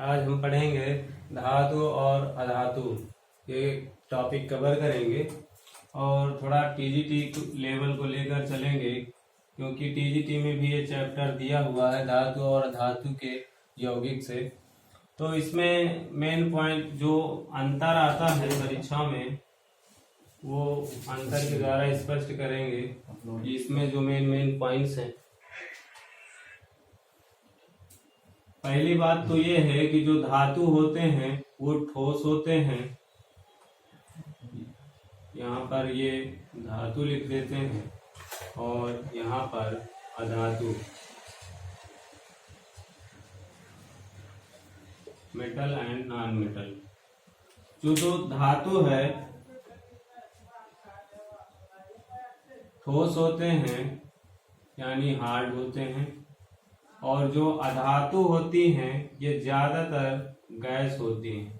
आज हम पढ़ेंगे धातु और अधातु, ये टॉपिक कवर करेंगे और थोड़ा टीजीटी लेवल को लेकर चलेंगे, क्योंकि टीजीटी में भी ये चैप्टर दिया हुआ है धातु और अधातु के यौगिक से। तो इसमें मेन पॉइंट जो अंतर आता है परीक्षा में, वो अंतर के द्वारा स्पष्ट करेंगे कि इसमें जो मेन पॉइंट्स हैं। पहली बात तो ये है कि जो धातु होते हैं वो ठोस होते हैं। यहाँ पर ये धातु लिख देते हैं और यहाँ पर अधातु, मेटल एंड नॉन मेटल। जो धातु है ठोस होते हैं यानी हार्ड होते हैं, और जो अधातु होती हैं ये ज्यादातर गैस होती हैं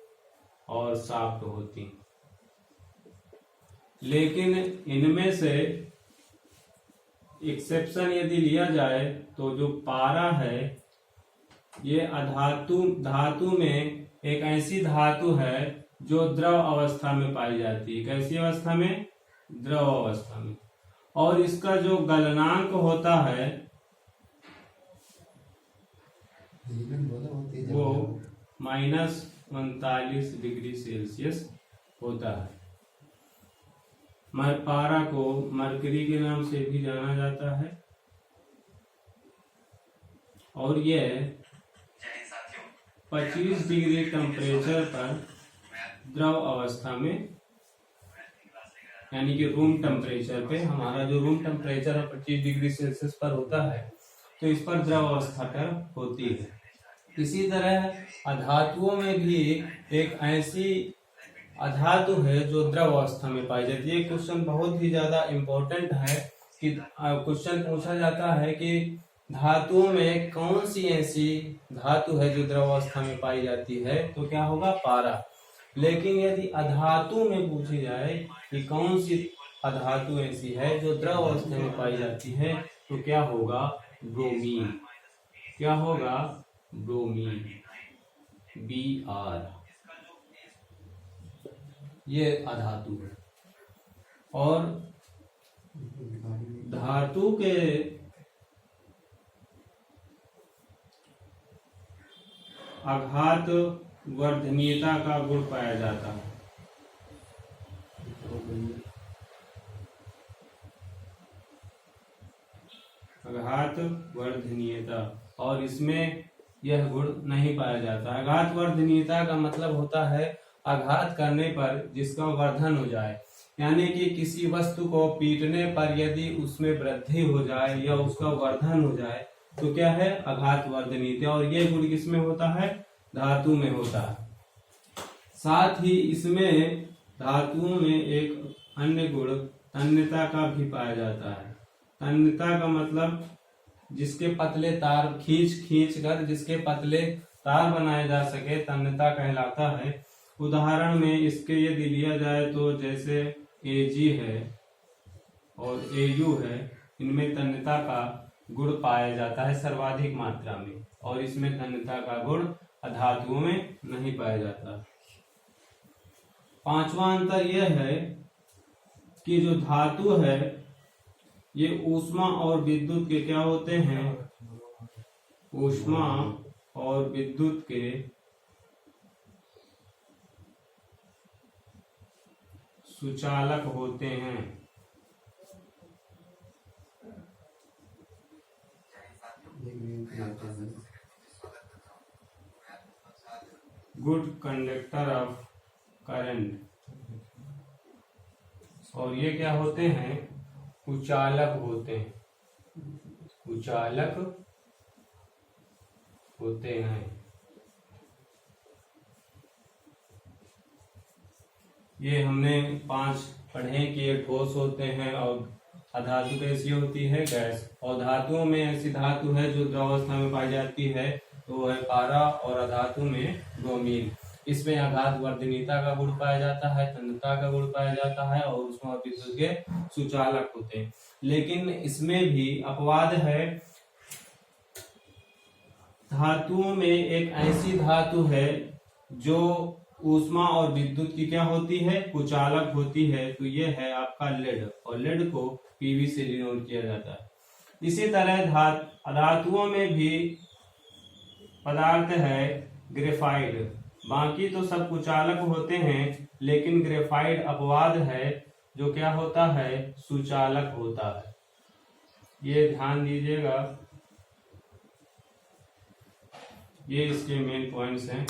और सॉफ्ट होती हैं। लेकिन इनमें से एक्सेप्शन यदि लिया जाए तो जो पारा है ये धातु में एक ऐसी धातु है जो द्रव अवस्था में पाई जाती है। कैसी अवस्था में? द्रव अवस्था में। और इसका जो गलनांक होता है वो -39 डिग्री सेल्सियस होता है। पारा को मरकरी के नाम से भी जाना जाता है और यह 25 डिग्री टेम्परेचर पर द्रव अवस्था में, यानी कि रूम टेम्परेचर पे, हमारा जो रूम टेम्परेचर है 25 डिग्री सेल्सियस पर होता है, तो इस पर द्रव अवस्था पर होती है। इसी तरह अधातुओं में भी एक ऐसी अधातु है जो द्रव अवस्था में पाई जाती है। क्वेश्चन बहुत ही ज्यादा इम्पोर्टेंट है कि क्वेश्चन पूछा जाता है कि धातुओं में कौन सी ऐसी धातु है जो द्रव अवस्था में पाई जाती है, तो क्या होगा? पारा। लेकिन यदि अधातु में पूछी जाए कि कौन सी अधातु ऐसी है जो द्रव अवस्था में पाई जाती है, तो क्या होगा? ब्रोमीन। क्या होगा? Bromine, Br। ये अधातु है। और धातु के आघात वर्धनीयता का गुण पाया जाता है। आघात वर्धनीयता, और इसमें यह गुण नहीं पाया जाता। आघात वर्धनीयता का मतलब होता है आघात करने पर जिसका वर्धन हो जाए, यानी कि किसी वस्तु को पीटने पर यदि उसमें वृद्धि हो जाए या उसका वर्धन हो जाए तो क्या है? आघात वर्धनीयता। और यह गुण किसमें होता है? धातु में होता है। साथ ही इसमें धातुओं में एक अन्य गुण तन्यता का भी पाया जाता है। तन्यता का मतलब जिसके पतले तार खींच कर जिसके पतले तार बनाए जा सके, तन्यता कहलाता है। उदाहरण में इसके यदि लिया जाए तो जैसे Ag है और Au है, इनमें तन्यता का गुण पाया जाता है सर्वाधिक मात्रा में, और इसमें तन्यता का गुण अधातुओं में नहीं पाया जाता। पांचवा अंतर यह है कि जो धातु है ये ऊष्मा और विद्युत के क्या होते हैं? ऊष्मा और विद्युत के सुचालक होते हैं। Good conductor of current. और ये क्या होते हैं? कुचालक होते हैं। कुचालक होते हैं। ये हमने 5 पढ़े कि ये ठोस होते हैं, और अधातु कैसी होती है? गैस। और धातुओं में ऐसी धातु है जो द्रव अवस्था में पाई जाती है, तो वो है पारा, और अधातु में ब्रोमीन। इसमें आघात वर्धनीयता का गुण पाया जाता है, तन्यता का गुण पाया जाता है, और उसमें विद्युत के सुचालक होते हैं। लेकिन इसमें भी अपवाद है, धातुओं में एक ऐसी धातु है जो ऊष्मा और विद्युत की क्या होती है, कुचालक होती है, तो ये है आपका लेड, और लेड को पीवी से डिनोट किया जाता है। इसी तरह धातुओं में भी पदार्थ है ग्रेफाइट, बाकी तो सब कुचालक होते हैं, लेकिन ग्रेफाइट अपवाद है जो क्या होता है, सुचालक होता है। ये ध्यान दीजिएगा, ये इसके मेन पॉइंट्स हैं।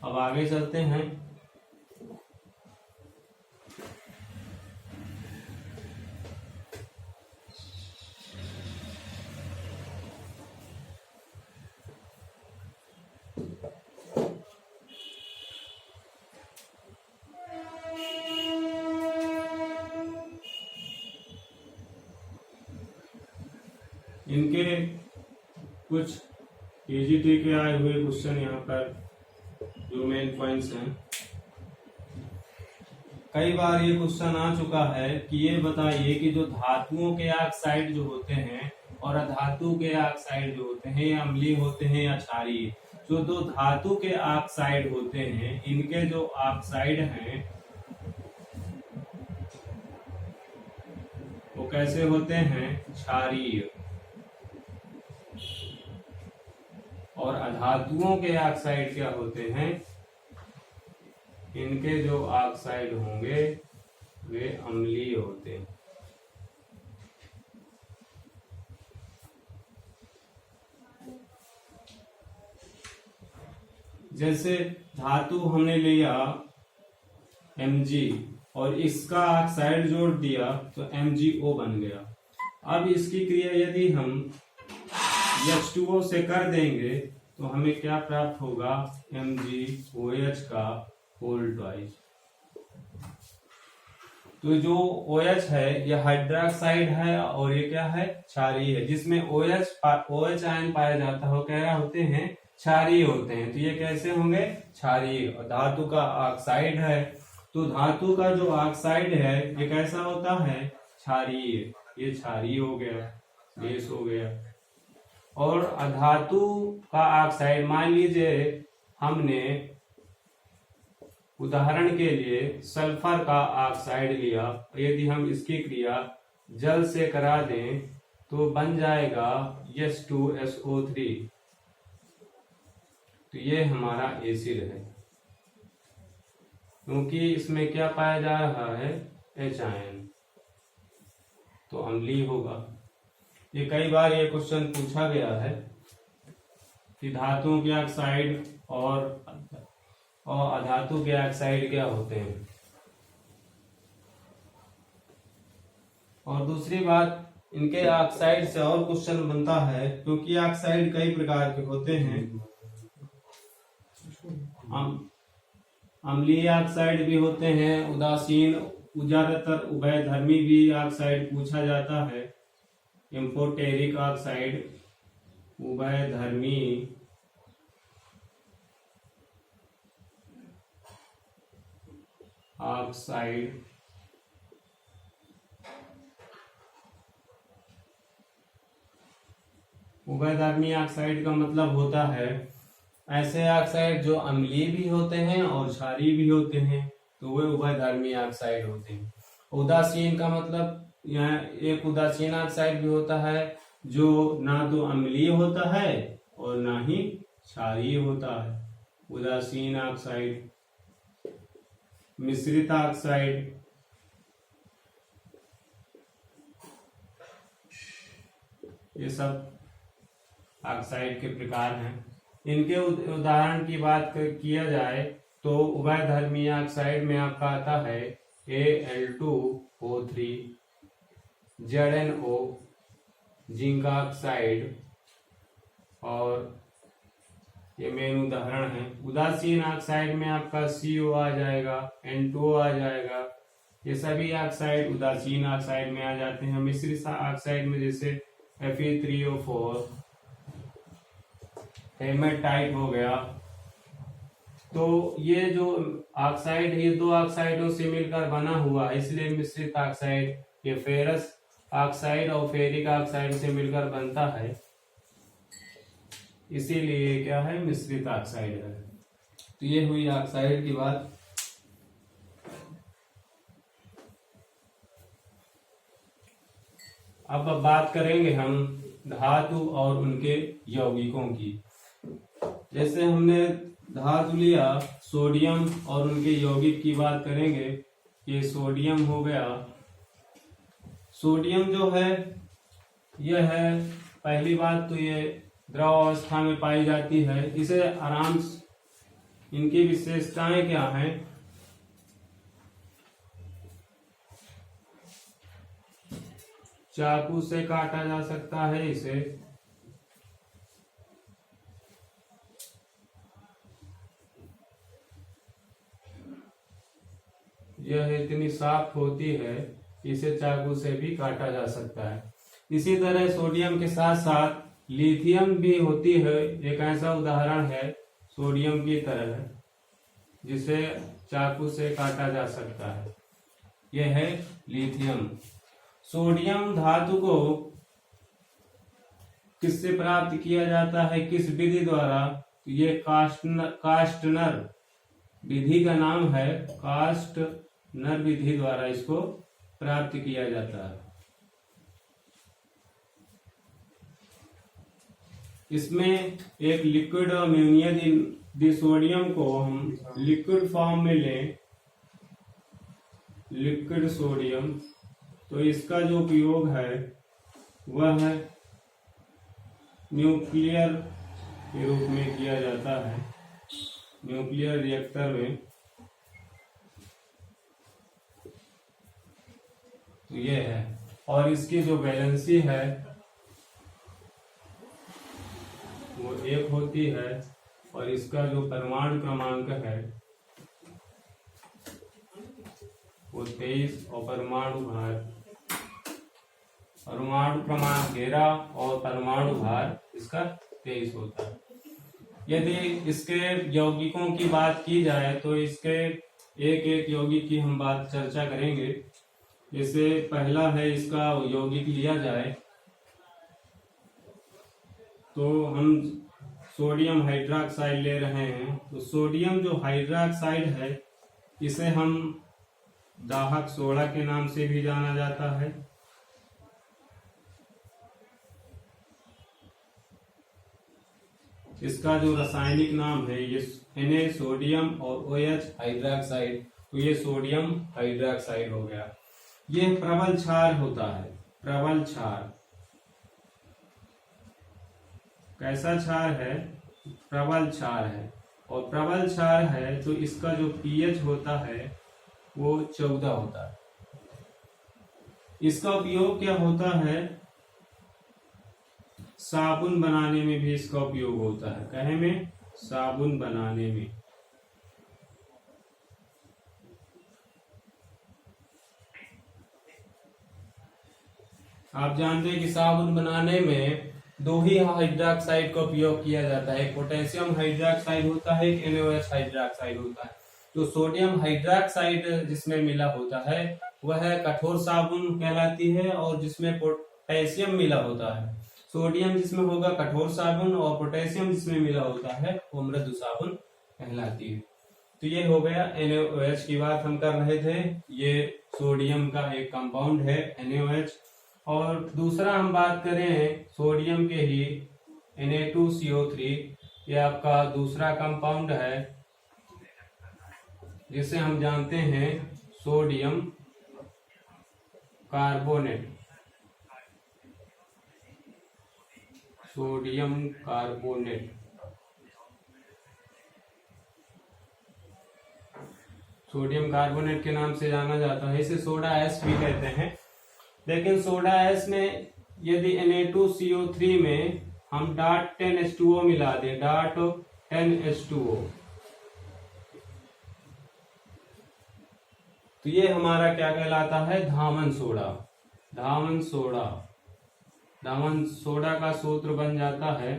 अब आगे चलते हैं। इनके कुछ टीजीटी के आए हुए क्वेश्चन यहाँ पर जो मेन पॉइंट्स हैं। कई बार ये क्वेश्चन आ चुका है कि ये बताइए कि जो धातुओं के ऑक्साइड जो होते हैं और अधातु के ऑक्साइड जो होते हैं, ये अम्लीय होते हैं या क्षारीय। जो दो धातु के ऑक्साइड होते हैं, इनके जो ऑक्साइड हैं वो कैसे होते हैं, क्षारीय। और अधातुओं के ऑक्साइड क्या होते हैं, इनके जो ऑक्साइड होंगे वे अम्लीय होते हैं। जैसे धातु हमने लिया Mg और इसका ऑक्साइड जोड़ दिया तो MgO बन गया। अब इसकी क्रिया यदि हम H2O से कर देंगे तो हमें क्या प्राप्त होगा, MgOH का होल ट्वाइस। तो जो OH है ये हाइड्रोक्साइड है और ये क्या है, क्षारीय है। जिसमें OH आयन पाया जाता है वो क्या होते हैं, क्षारीय होते हैं। तो ये कैसे होंगे, क्षारीय। और धातु का ऑक्साइड है, तो धातु का जो ऑक्साइड है ये कैसा होता है, क्षारीय। ये क्षारीय हो गया, बेस हो गया। और अधातु का ऑक्साइड, मान लीजिए हमने उदाहरण के लिए सल्फर का ऑक्साइड लिया, यदि हम इसकी क्रिया जल से करा दें तो बन जाएगा H2SO3। तो ये हमारा एसिड है, क्योंकि इसमें क्या पाया जा रहा है, H आयन, तो अम्लीय होगा। ये कई बार ये क्वेश्चन पूछा गया है कि धातुओं के ऑक्साइड और अधातु के ऑक्साइड क्या होते हैं। और दूसरी बात, इनके ऑक्साइड से और क्वेश्चन बनता है, क्योंकि ऑक्साइड कई प्रकार के होते हैं। अम्लीय ऑक्साइड भी होते हैं, उदासीन, ज्यादातर उभयधर्मी भी ऑक्साइड पूछा जाता है। एम्फोटेरिक ऑक्साइड, उभयधर्मी ऑक्साइड, उभयधर्मी ऑक्साइड का मतलब होता है ऐसे ऑक्साइड जो अम्लीय भी होते हैं और क्षारीय भी होते हैं, तो वे उभयधर्मी ऑक्साइड होते हैं। उदासीन का मतलब, यहाँ एक उदासीन ऑक्साइड भी होता है जो ना तो अम्लीय होता है और ना ही क्षारीय होता है, उदासीन ऑक्साइड। मिश्रित ऑक्साइड, ये सब ऑक्साइड के प्रकार हैं। इनके उदाहरण की बात किया जाए तो उभयधर्मी ऑक्साइड में आपका आता है Al2O3, ZnO, जिंक ऑक्साइड, और ये मेन उदाहरण है। उदासीन ऑक्साइड में आपका CO आ जाएगा, N2O आ जाएगा। ये सभी ऑक्साइड उदासीन ऑक्साइड में आ जाते हैं। मिश्रित ऑक्साइड में जैसे Fe3O4 हेमेटाइट हो गया। तो ये जो ऑक्साइड है, ये दो ऑक्साइडों से मिलकर बना हुआ है, इसलिए मिश्रित ऑक्साइड। ये फेरस ऑक्साइड और फेरिक ऑक्साइड से मिलकर बनता है। इसीलिए क्या है, मिश्रित ऑक्साइड है। तो ये हुई ऑक्साइड की बात। अब बात करेंगे हम धातु और उनके यौगिकों की। जैसे हमने धातु लिया सोडियम और उनके यौगिक की बात करेंगे। ये सोडियम हो गया। सोडियम जो है यह है, पहली बात तो ये द्रव अवस्था में पाई जाती है। इसे आराम से, इनकी विशेषताएं क्या हैं, चाकू से काटा जा सकता है इसे, यह इतनी साफ होती है, इसे चाकू से भी काटा जा सकता है। इसी तरह सोडियम के साथ साथ लिथियम भी होती है। एक ऐसा उदाहरण है सोडियम की तरह, जिसे चाकू से काटा जा सकता है, यह है लिथियम। सोडियम धातु को किससे प्राप्त किया जाता है, किस विधि द्वारा? तो ये कास्टनर विधि का नाम है। कास्टनर विधि द्वारा इसको प्राप्त किया जाता है। इसमें एक लिक्विड अमोनिया यदि सोडियम को हम लिक्विड फॉर्म में लें, लिक्विड सोडियम, तो इसका जो उपयोग है वह है न्यूक्लियर के रूप में किया जाता है, न्यूक्लियर रिएक्टर में। तो ये है, और इसकी जो वैलेंसी है वो 1 होती है, और इसका जो परमाणु क्रमांक है वो 23, और परमाणु क्रमांक 13 और परमाणु भार इसका 23 होता है। यदि इसके यौगिकों की बात की जाए तो इसके एक एक यौगिक की हम बात चर्चा करेंगे। जैसे पहला है, इसका यौगिक लिया जाए तो हम सोडियम हाइड्रोक्साइड ले रहे हैं। तो सोडियम जो हाइड्रोक्साइड है इसे हम दाहक सोडा के नाम से भी जाना जाता है। इसका जो रासायनिक नाम है ये Na सोडियम और OH हाइड्रोक्साइड, तो ये सोडियम हाइड्रोक्साइड हो गया। ये प्रबल क्षार होता है, प्रबल क्षार। कैसा क्षार है? प्रबल क्षार है। और प्रबल क्षार है तो इसका जो pH होता है वो 14 होता है। इसका उपयोग क्या होता है? साबुन बनाने में भी इसका उपयोग होता है। कहे में? साबुन बनाने में। आप जानते हैं कि साबुन बनाने में 2 ही हाइड्रोक्साइड का उपयोग किया जाता है, एक पोटेशियम हाइड्रोक्साइड होता है, एक NaOH हाइड्रोक्साइड होता है। तो सोडियम हाइड्रोक्साइड जिसमें मिला होता है वह कठोर साबुन कहलाती है, और जिसमें पोटेशियम मिला होता है, सोडियम जिसमें होगा कठोर साबुन, और पोटेशियम जिसमें मिला होता है वो मृदु साबुन कहलाती है। तो ये हो गया NaOH की बात हम कर रहे थे। ये सोडियम का एक कंपाउंड है NaOH। और दूसरा हम बात करें सोडियम के ही Na2CO3, ये आपका दूसरा कंपाउंड है जिसे हम जानते हैं sodium carbonate. Sodium carbonate, sodium carbonate के नाम से जाना जाता है। इसे सोडा ऐश भी कहते हैं। लेकिन सोडा ऐश में यदि Na2CO3 में हम .10H2O मिला दें, .10H2O, तो ये हमारा क्या कहलाता है? धामन सोडा। धामन सोडा, धामन सोडा का सूत्र बन जाता है।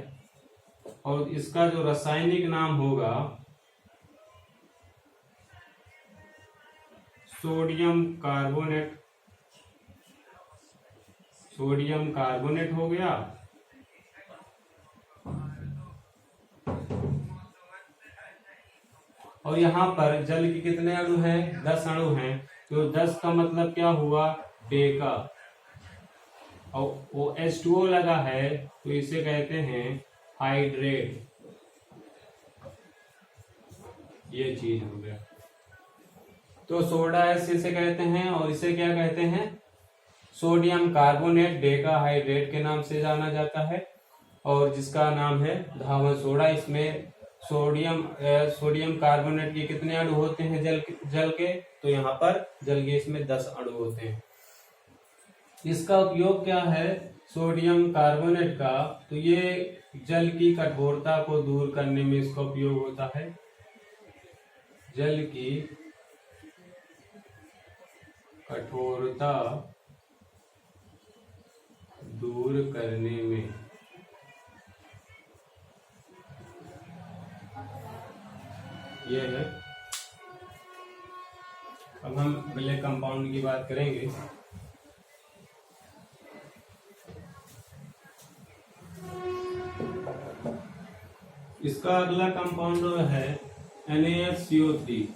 और इसका जो रासायनिक नाम होगा सोडियम कार्बोनेट, सोडियम कार्बोनेट हो गया। और यहाँ पर जल के कितने अणु हैं? 10 अणु हैं। तो 10 का मतलब क्या हुआ? डेका। और वो H2O लगा है तो इसे कहते हैं हाइड्रेट। ये चीज हो गया। तो सोडा ऐसे इसे कहते हैं, और इसे क्या कहते हैं? सोडियम कार्बोनेट, डेका हाइड्रेट के नाम से जाना जाता है। और जिसका नाम है धावन सोडा। इसमें सोडियम कार्बोनेट के कितने अणु होते हैं जल के? तो यहाँ पर जल के इसमें 10 अणु होते हैं। इसका उपयोग क्या है सोडियम कार्बोनेट का? तो ये जल की कठोरता को दूर करने में इसका उपयोग होता है। जल की कठोरता दूर करने में यह है। अब हम ब्लैक कंपाउंड की बात करेंगे। इसका अगला कंपाउंड है NaCO3।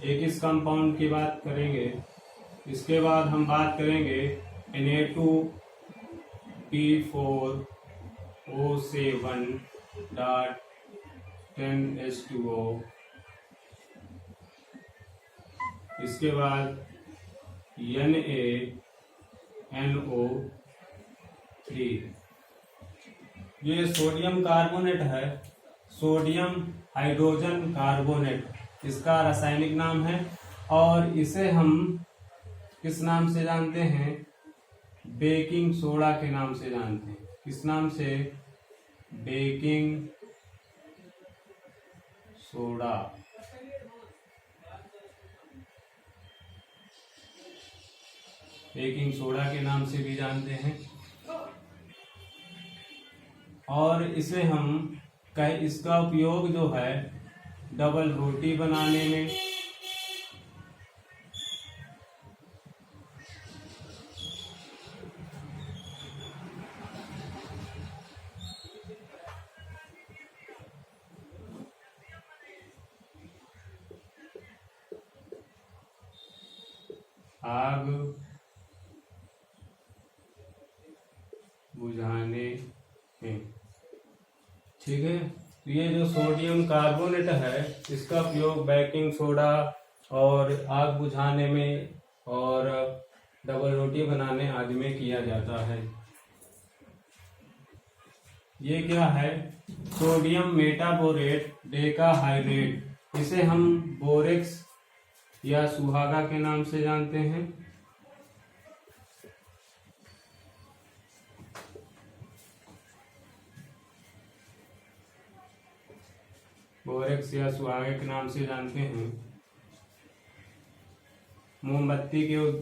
एक इस कंपाउंड की बात करेंगे। इसके बाद हम बात करेंगे Na2P4O7.10H2O। इसके बाद NaNO3। ये सोडियम कार्बोनेट है, सोडियम हाइड्रोजन कार्बोनेट इसका रासायनिक नाम है। और इसे हम किस नाम से जानते हैं? बेकिंग सोडा के नाम से जानते हैं। किस नाम से? Baking soda. बेकिंग सोडा के नाम से भी जानते हैं। और इसे हम इसका उपयोग जो है डबल रोटी बनाने में, आग बुझाने में। ठीक है। तो ये जो सोडियम कार्बोनेट है इसका उपयोग बेकिंग सोडा और आग बुझाने में और डबल रोटी बनाने आदि में किया जाता है। ये क्या है? Sodium metaborate decahydrate. इसे हम बोरेक्स या सुहागा के नाम से जानते हैं। बोरेक्स या सुहागे के नाम से जानते हैं। मोमबत्ती के